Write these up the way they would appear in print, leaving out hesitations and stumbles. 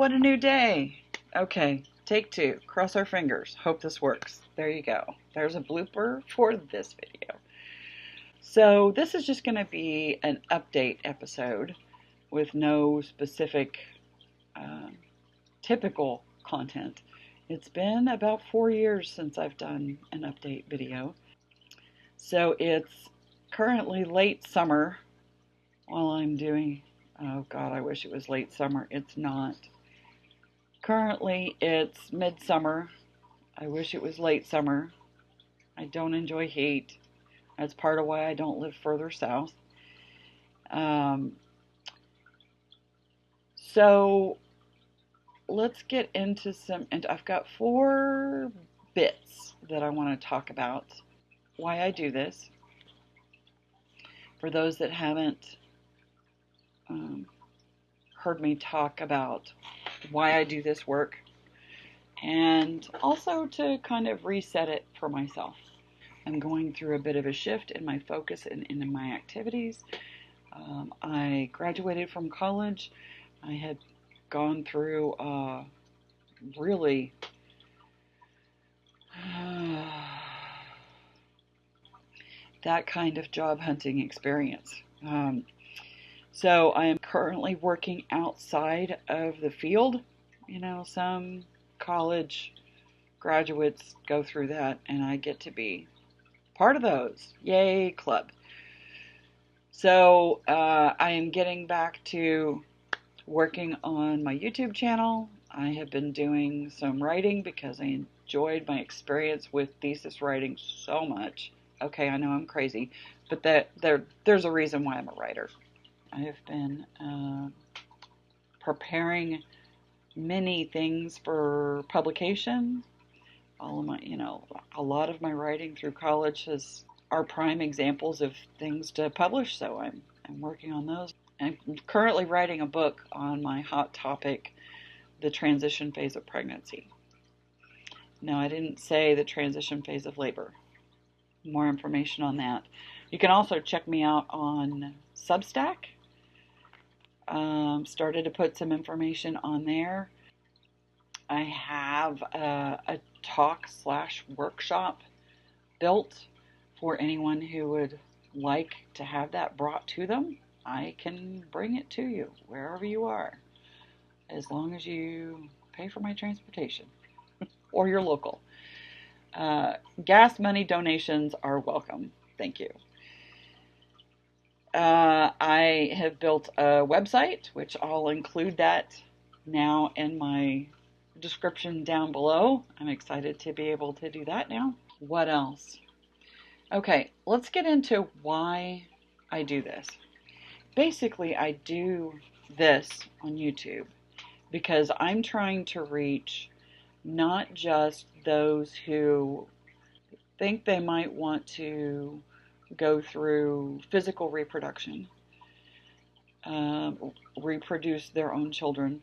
What a new day. Okay, take two. Cross our fingers. Hope this works. There you go. There's a blooper for this video. So this is just going to be an update episode with no specific typical content. It's been about 4 years since I've done an update video. So it's currently late summer while I'm doing, oh God, I wish it was late summer. It's not. Currently it's midsummer. I wish it was late summer. I don't enjoy heat. That's part of why I don't live further south. So let's get into and I've got 4 bits that I want to talk about. Why I do this. For those that haven't heard me talk about why I do this work, and also to kind of reset it for myself. I'm going through a bit of a shift in my focus and in my activities. I graduated from college. I had gone through really that kind of job hunting experience. So I am currently working outside of the field. You know, some college graduates go through that, and I get to be part of those. Yay, club. So I am getting back to working on my YouTube channel. I have been doing some writing because I enjoyed my experience with thesis writing so much. Okay, I know I'm crazy, but there's a reason why I'm a writer. I have been preparing many things for publication. All of my, a lot of my writing through college are prime examples of things to publish, so I'm working on those. I'm currently writing a book on my hot topic, the transition phase of pregnancy. Now, I didn't say the transition phase of labor. More information on that. You can also check me out on Substack. Started to put some information on there. I have a talk/workshop built for anyone who would like to have that brought to them. I can bring it to you wherever you are, as long as you pay for my transportation or you're local. Gas money donations are welcome. Thank you. I have built a website, which I'll include that now in my description down below. I'm excited to be able to do that now. What else? Okay, let's get into why I do this. Basically, I do this on YouTube because I'm trying to reach not just those who think they might want to go through physical reproduction, reproduce their own children,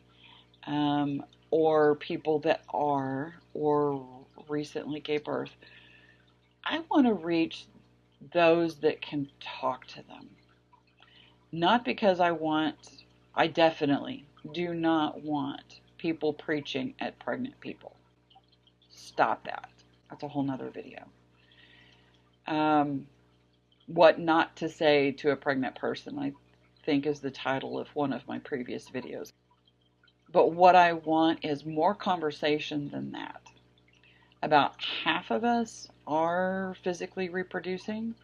or people that are or recently gave birth. I want to reach those that can talk to them. Not because I definitely do not want people preaching at pregnant people. Stop that. That's a whole nother video. What not to say to a pregnant person, I think, is the title of one of my previous videos. But what I want is more conversation than that. About half of us are physically reproducing,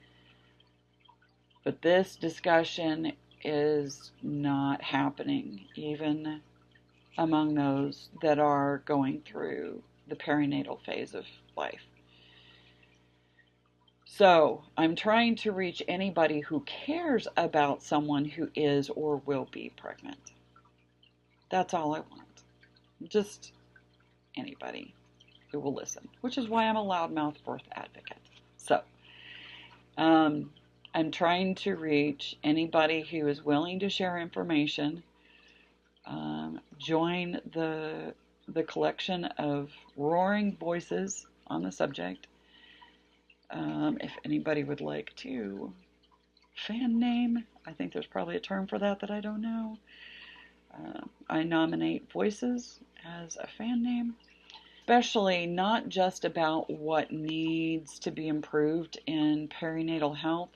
but this discussion is not happening even among those that are going through the perinatal phase of life. So I'm trying to reach anybody who cares about someone who is or will be pregnant. That's all I want. Just anybody who will listen, which is why I'm a loudmouth birth advocate. So I'm trying to reach anybody who is willing to share information, join the collection of roaring voices on the subject. If anybody would like to fan name, I think there's probably a term for that I don't know. I nominate Voices as a fan name, especially not just about what needs to be improved in perinatal health,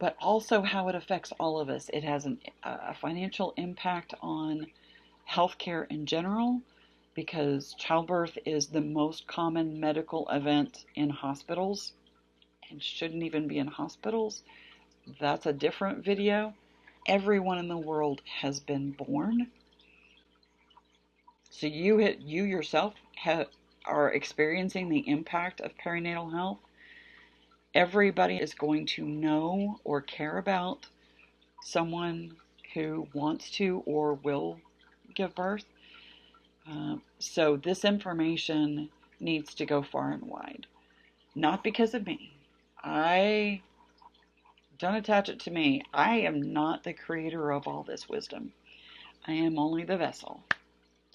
but also how it affects all of us. It has a financial impact on healthcare in general, because childbirth is the most common medical event in hospitals and shouldn't even be in hospitals. That's a different video. Everyone in the world has been born. So you yourself are experiencing the impact of perinatal health. Everybody is going to know or care about someone who wants to or will give birth. So this information needs to go far and wide. Not because of me. Don't attach it to me. I am not the creator of all this wisdom. I am only the vessel.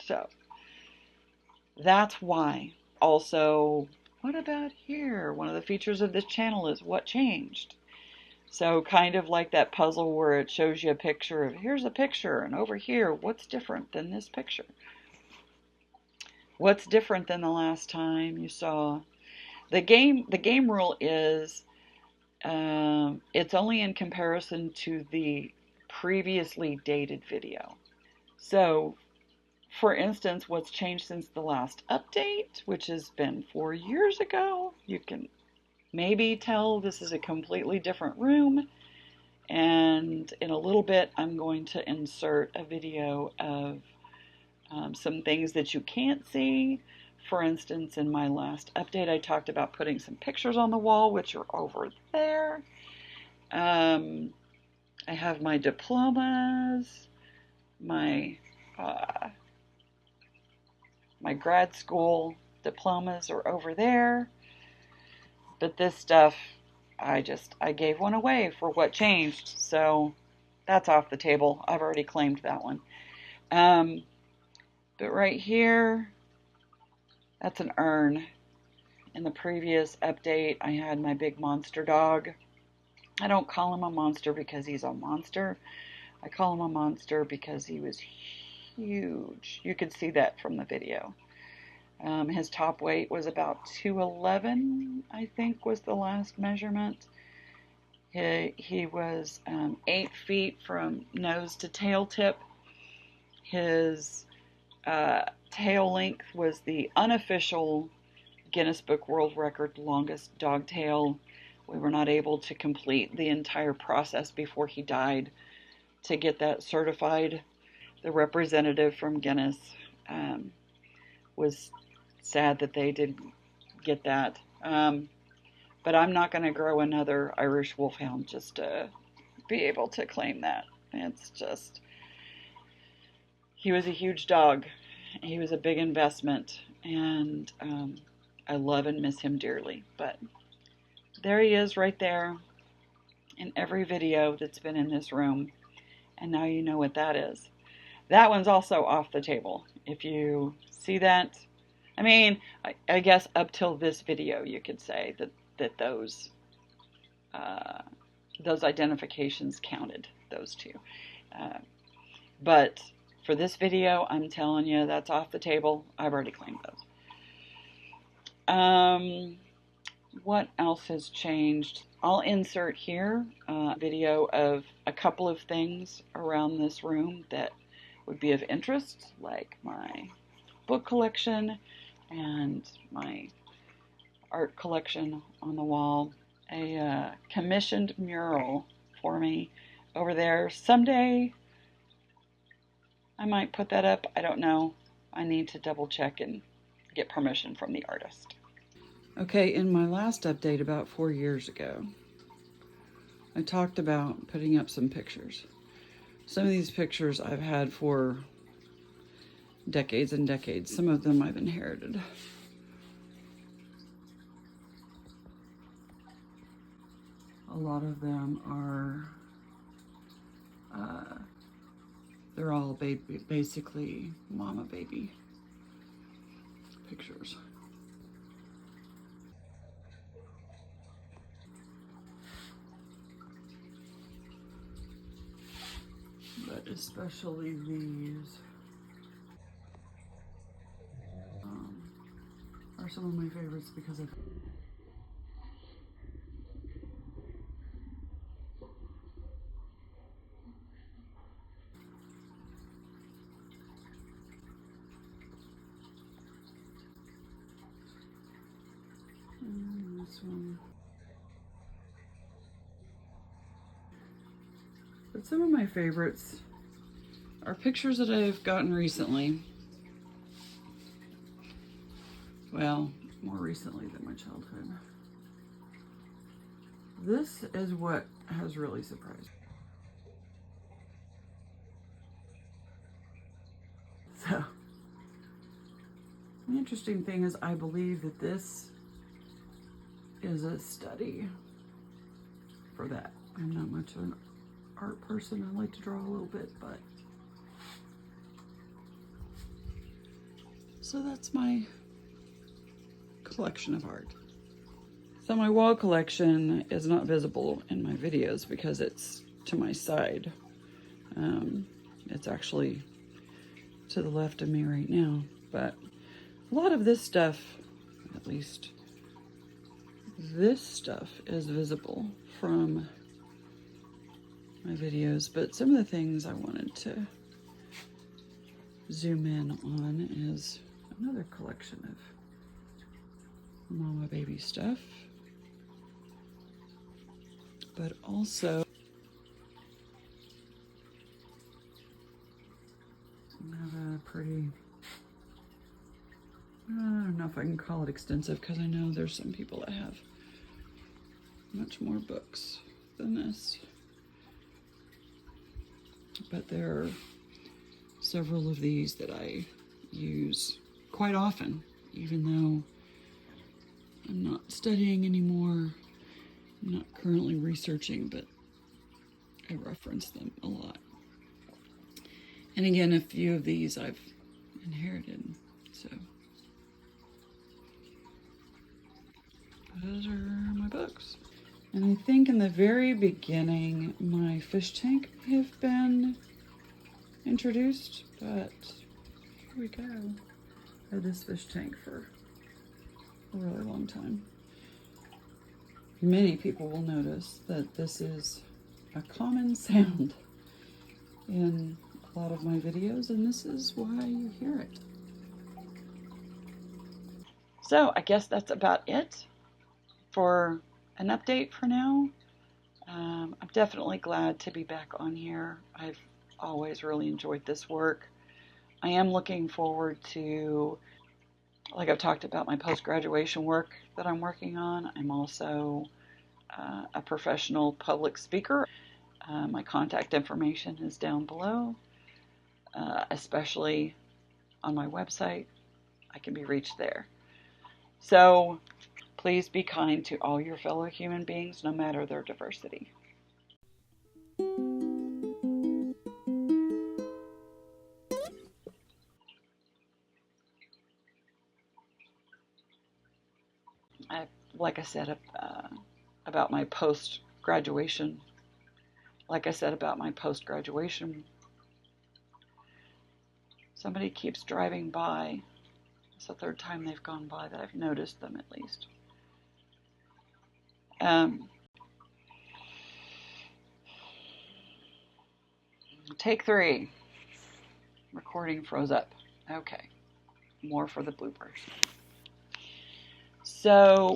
So that's why. Also, what about here? One of the features of this channel is what changed. So kind of like that puzzle where it shows you a picture of, here's a picture, and over here, what's different than this picture? What's different than the last time you saw? The game rule is it's only in comparison to the previously dated video. So, for instance, what's changed since the last update, which has been 4 years ago, you can maybe tell this is a completely different room. And in a little bit, I'm going to insert a video of some things that you can't see. For instance, in my last update, I talked about putting some pictures on the wall, which are over there. I have my diplomas, my grad school diplomas are over there. But this stuff, I gave one away for what changed, so that's off the table. I've already claimed that one. But right here, that's an urn. In the previous update, I had my big monster dog. I don't call him a monster because he's a monster. I call him a monster because he was huge. You could see that from the video. His top weight was about 211, I think was the last measurement. He was 8 feet from nose to tail tip. His tail length was the unofficial Guinness Book World Record longest dog tail. We were not able to complete the entire process before he died to get that certified. The representative from Guinness was sad that they didn't get that. But I'm not going to grow another Irish Wolfhound just to be able to claim that. It's just, he was a huge dog. He was a big investment, and I love and miss him dearly. But there he is right there in every video that's been in this room. And now you know what that is. That one's also off the table. If you see that, I mean, I guess up till this video, you could say that those identifications counted, those two. But for this video, I'm telling you, that's off the table. I've already claimed those. What else has changed? I'll insert here a video of a couple of things around this room that would be of interest, like my book collection and my art collection on the wall. A commissioned mural for me over there. Someday I might put that up. I don't know. I need to double check and get permission from the artist. Okay, in my last update about 4 years ago, I talked about putting up some pictures. Some of these pictures I've had for decades and decades. Some of them I've inherited. A lot of them are, they're all basically mama baby pictures. But especially these are some of my favorites because of this one. But some of my favorites are pictures that I've gotten recently. Well, more recently than my childhood. This is what has really surprised me. So, the interesting thing is I believe that this is a study for that. I'm not much of an art person. I like to draw a little bit, but so that's my collection of art. So my wall collection is not visible in my videos because it's to my side. It's actually to the left of me right now, but a lot of this stuff, at least this stuff, is visible from my videos, but some of the things I wanted to zoom in on is another collection of mama baby stuff, but also I have a pretty, I don't know if I can call it extensive because I know there's some people that have much more books than this, but there are several of these that I use quite often, even though I'm not studying anymore. I'm not currently researching, but I reference them a lot. And again, a few of these I've inherited, so those are my books. And I think in the very beginning, my fish tank may have been introduced, but here we go. I had this fish tank for a really long time. Many people will notice that this is a common sound in a lot of my videos, and this is why you hear it. So I guess that's about it for an update for now. I'm definitely glad to be back on here. I've always really enjoyed this work. I am looking forward to, like I've talked about, my post-graduation work that I'm working on. I'm also a professional public speaker. My contact information is down below, especially on my website. I can be reached there. So please be kind to all your fellow human beings, no matter their diversity. Like I said about my post-graduation, somebody keeps driving by. It's the third time they've gone by that I've noticed them, at least. Take 3. Recording froze up. Okay. More for the bloopers. So